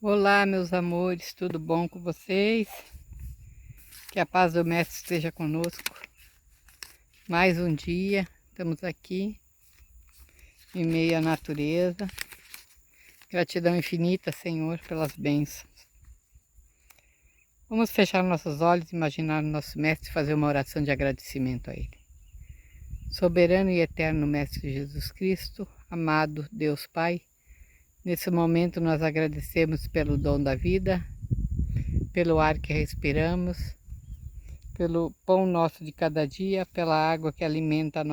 Olá, meus amores, tudo bom com vocês? Que a paz do Mestre esteja conosco. Mais um dia, estamos aqui em meio à natureza. Gratidão infinita, Senhor, pelas bênçãos. Vamos fechar nossos olhos, imaginar o nosso Mestre e fazer uma oração de agradecimento a Ele. Soberano e eterno Mestre Jesus Cristo, amado Deus Pai, nesse momento nós agradecemos pelo dom da vida, pelo ar que respiramos, pelo pão nosso de cada dia, pela água que alimenta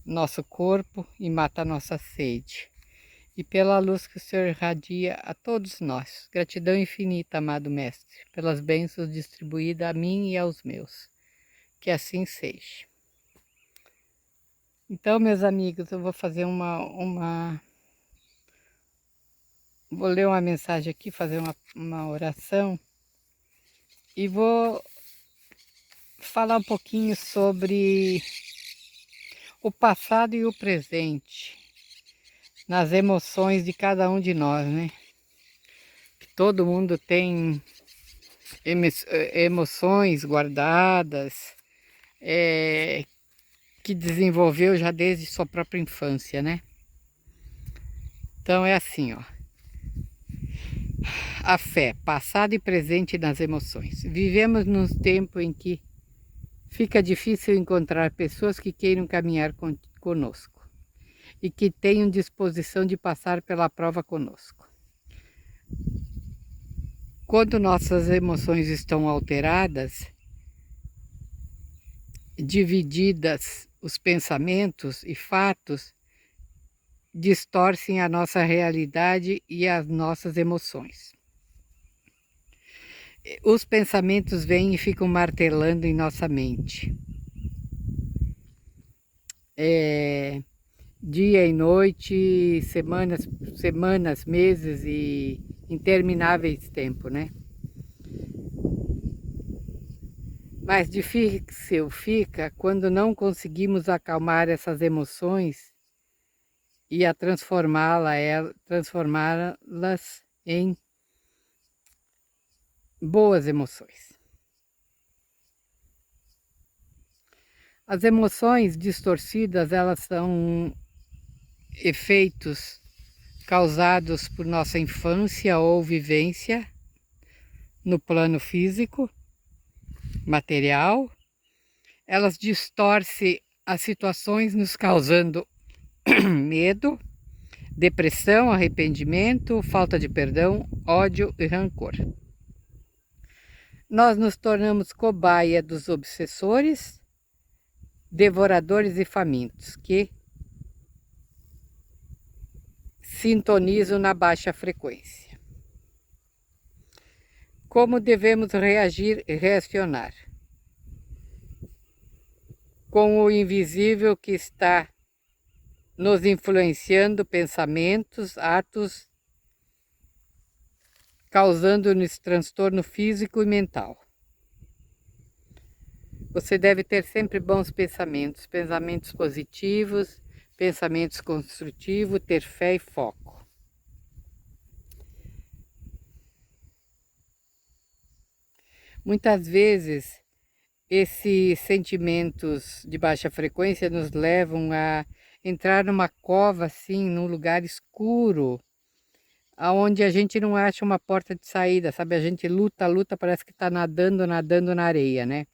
nosso corpo e mata a nossa sede, e pela luz que o Senhor irradia a todos nós. Gratidão infinita, amado Mestre, pelas bênçãos distribuídas a mim e aos meus. Que assim seja. Então, meus amigos, eu vou fazer vou ler uma mensagem aqui, fazer uma oração, e vou falar um pouquinho sobre o passado e o presente, nas emoções de cada um de nós, né? Todo mundo tem emoções guardadas, que desenvolveu já desde sua própria infância, né? Então é assim, ó. A fé, passado e presente nas emoções. Vivemos num tempo em que fica difícil encontrar pessoas que queiram caminhar conosco e que tenham disposição de passar pela prova conosco. Quando nossas emoções estão alteradas, divididas, os pensamentos e fatos distorcem a nossa realidade e as nossas emoções. Os pensamentos vêm e ficam martelando em nossa mente. Dia e noite, semanas, meses e intermináveis tempo, né? Mais difícil fica quando não conseguimos acalmar essas emoções e a transformá-las em boas emoções. As emoções distorcidas, elas são efeitos causados por nossa infância ou vivência no plano físico, material. Elas distorcem as situações, nos causando medo, depressão, arrependimento, falta de perdão, ódio e rancor. Nós nos tornamos cobaia dos obsessores, devoradores e famintos, que sintonizam na baixa frequência. Como devemos reagir e reacionar? Com o invisível que está nos influenciando pensamentos, atos, causando-nos transtorno físico e mental. Você deve ter sempre bons pensamentos, pensamentos positivos, pensamentos construtivos, ter fé e foco. Muitas vezes, esses sentimentos de baixa frequência nos levam a entrar numa cova, assim, num lugar escuro, aonde a gente não acha uma porta de saída, sabe? A gente luta, parece que está nadando na areia, né?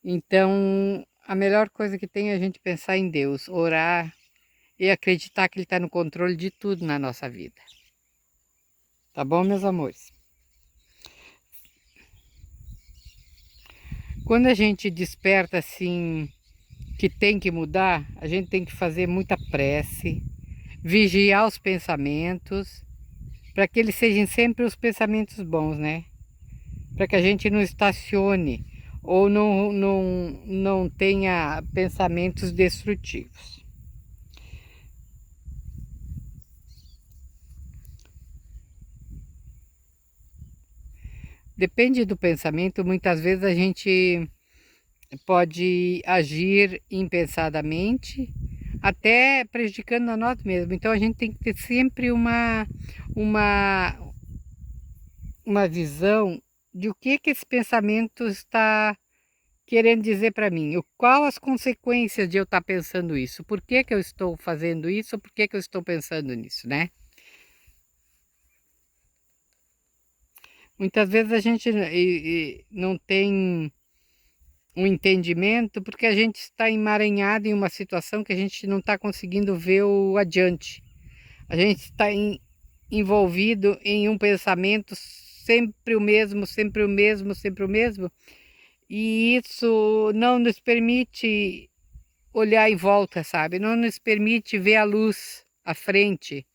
Então, a melhor coisa que tem é a gente pensar em Deus, orar e acreditar que Ele está no controle de tudo na nossa vida. Tá bom, meus amores? Quando a gente desperta assim, que tem que mudar, a gente tem que fazer muita prece, vigiar os pensamentos, para que eles sejam sempre os pensamentos bons, né? Para que a gente não estacione ou não tenha pensamentos destrutivos. Depende do pensamento, muitas vezes a gente pode agir impensadamente até prejudicando a nós mesmos. Então a gente tem que ter sempre uma, uma visão de o que esse pensamento está querendo dizer para mim. Qual as consequências de eu estar pensando isso? Por que eu estou fazendo isso? Por que eu estou pensando nisso, né? Muitas vezes a gente não tem um entendimento porque a gente está emaranhado em uma situação que a gente não está conseguindo ver o adiante. A gente está envolvido em um pensamento sempre o mesmo, sempre o mesmo, sempre o mesmo, e isso não nos permite olhar em volta, sabe? Não nos permite ver a luz à frente.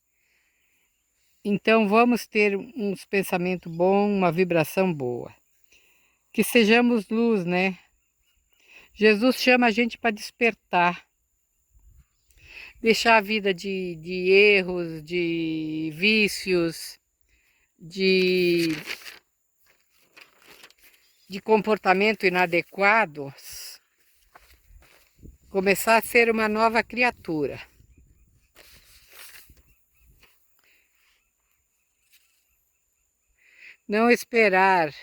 Então vamos ter uns pensamentos bons, uma vibração boa. Que sejamos luz, né? Jesus chama a gente para despertar. Deixar a vida de erros, de vícios, de, de comportamento inadequados, começar a ser uma nova criatura. Não esperar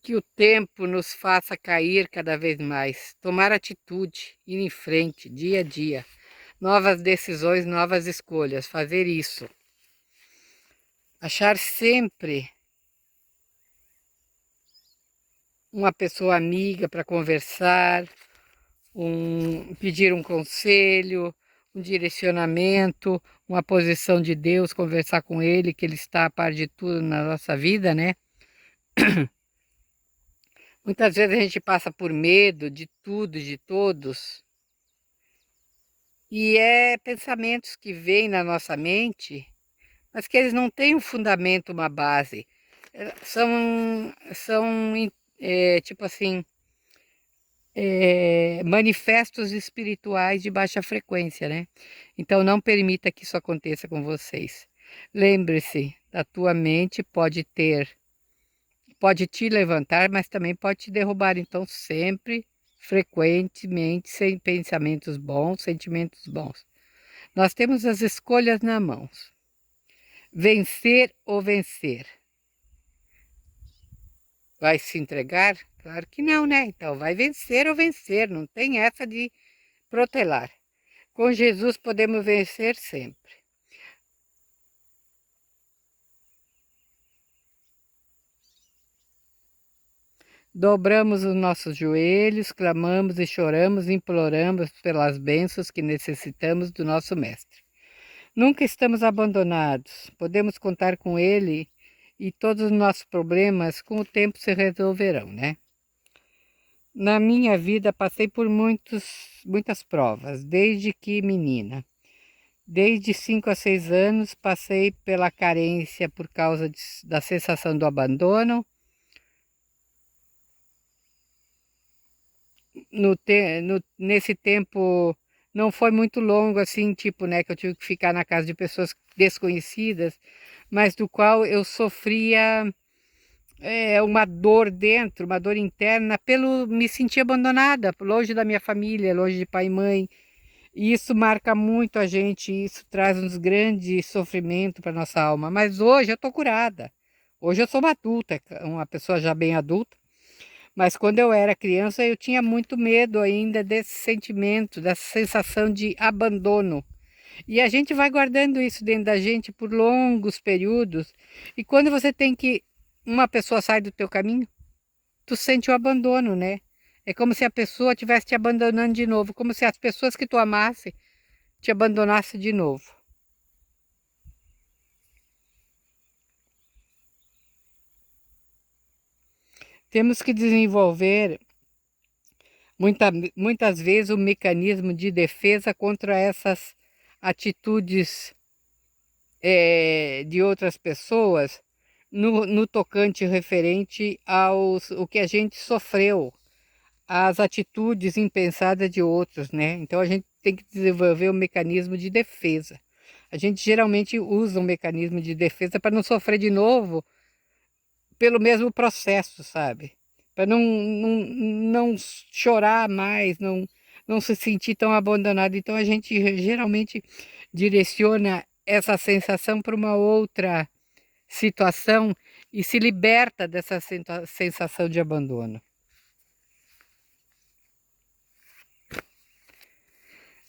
que o tempo nos faça cair cada vez mais. Tomar atitude, ir em frente, dia a dia. Novas decisões, novas escolhas. Fazer isso. Achar sempre uma pessoa amiga para conversar, pedir um conselho, um direcionamento, uma posição de Deus, conversar com Ele, que Ele está a par de tudo na nossa vida, né? Muitas vezes a gente passa por medo de tudo, de todos, e é pensamentos que vêm na nossa mente, mas que eles não têm um fundamento, uma base. São tipo assim, manifestos espirituais de baixa frequência, né? Então não permita que isso aconteça com vocês. Lembre-se, a tua mente pode te levantar, mas também pode te derrubar. Então sempre, frequentemente, sem pensamentos bons, sentimentos bons. Nós temos as escolhas na mão. Vencer ou vencer. Vai se entregar? Claro que não, né? Então vai vencer ou vencer, não tem essa de protelar. Com Jesus podemos vencer sempre. Dobramos os nossos joelhos, clamamos e choramos, imploramos pelas bênçãos que necessitamos do nosso Mestre. Nunca estamos abandonados, podemos contar com Ele e todos os nossos problemas com o tempo se resolverão, né? Na minha vida passei por muitas provas, desde que menina. Desde 5 a 6 anos passei pela carência por causa da sensação do abandono. Nesse tempo não foi muito longo assim, tipo, né, que eu tive que ficar na casa de pessoas desconhecidas, mas do qual eu sofria uma dor dentro, uma dor interna, pelo me sentir abandonada, longe da minha família, longe de pai e mãe. E isso marca muito a gente, isso traz uns grandes sofrimentos para nossa alma. Mas hoje eu estou curada. Hoje eu sou uma adulta, uma pessoa já bem adulta. Mas quando eu era criança eu tinha muito medo ainda desse sentimento, dessa sensação de abandono. E a gente vai guardando isso dentro da gente por longos períodos. E quando você tem que uma pessoa sai do teu caminho, tu sente o abandono, né? É como se a pessoa estivesse te abandonando de novo, como se as pessoas que tu amasse te abandonasse de novo. Temos que desenvolver muitas vezes um mecanismo de defesa contra essas atitudes de outras pessoas no tocante referente o que a gente sofreu, às atitudes impensadas de outros, né? Então a gente tem que desenvolver um mecanismo de defesa. A gente geralmente usa um mecanismo de defesa para não sofrer de novo pelo mesmo processo, sabe? Para não chorar mais, não se sentir tão abandonado. Então a gente geralmente direciona essa sensação para uma outra situação e se liberta dessa sensação de abandono.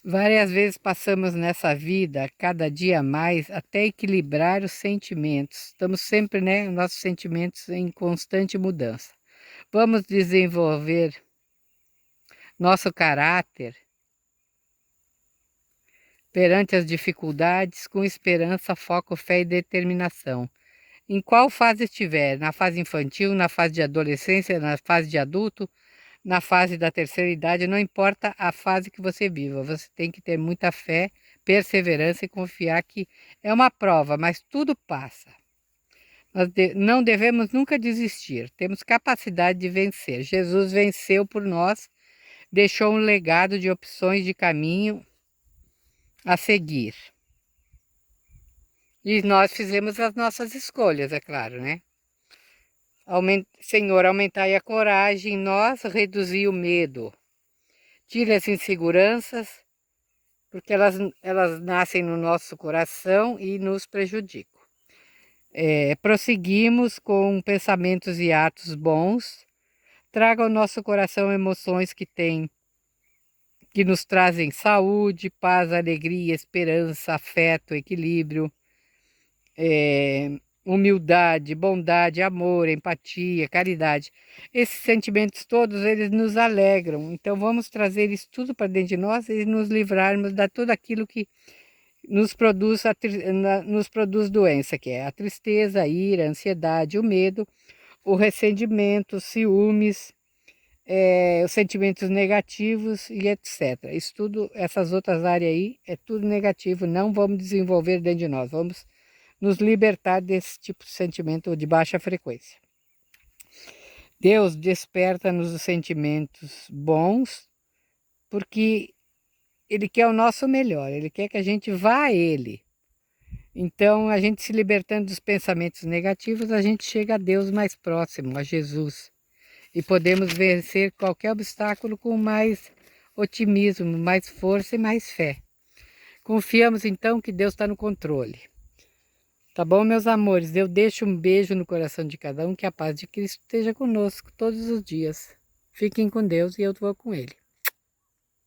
Várias vezes passamos nessa vida, cada dia mais, até equilibrar os sentimentos. Estamos sempre, né, nossos sentimentos em constante mudança. Vamos desenvolver nosso caráter perante as dificuldades com esperança, foco, fé e determinação. Em qual fase estiver, na fase infantil, na fase de adolescência, na fase de adulto, na fase da terceira idade, não importa a fase que você viva, você tem que ter muita fé, perseverança e confiar que é uma prova, mas tudo passa. Nós não devemos nunca desistir, temos capacidade de vencer. Jesus venceu por nós, deixou um legado de opções de caminho a seguir. E nós fizemos as nossas escolhas, é claro, né? Senhor, aumentai a coragem em nós, reduzir o medo. Tire as inseguranças, porque elas nascem no nosso coração e nos prejudicam. Prosseguimos com pensamentos e atos bons. Traga ao nosso coração emoções que nos trazem saúde, paz, alegria, esperança, afeto, equilíbrio, humildade, bondade, amor, empatia, caridade. Esses sentimentos todos, eles nos alegram. Então vamos trazer isso tudo para dentro de nós e nos livrarmos de tudo aquilo que nos produz doença, que é a tristeza, a ira, a ansiedade, o medo, o ressentimento, os ciúmes, os sentimentos negativos e etc. Isso tudo, essas outras áreas aí, é tudo negativo, não vamos desenvolver dentro de nós, vamos nos libertar desse tipo de sentimento de baixa frequência. Deus desperta-nos os sentimentos bons, porque Ele quer o nosso melhor, Ele quer que a gente vá a Ele. Então, a gente se libertando dos pensamentos negativos, a gente chega a Deus mais próximo, a Jesus. E podemos vencer qualquer obstáculo com mais otimismo, mais força e mais fé. Confiamos então que Deus está no controle. Tá bom, meus amores? Eu deixo um beijo no coração de cada um, que a paz de Cristo esteja conosco todos os dias. Fiquem com Deus e eu vou com Ele.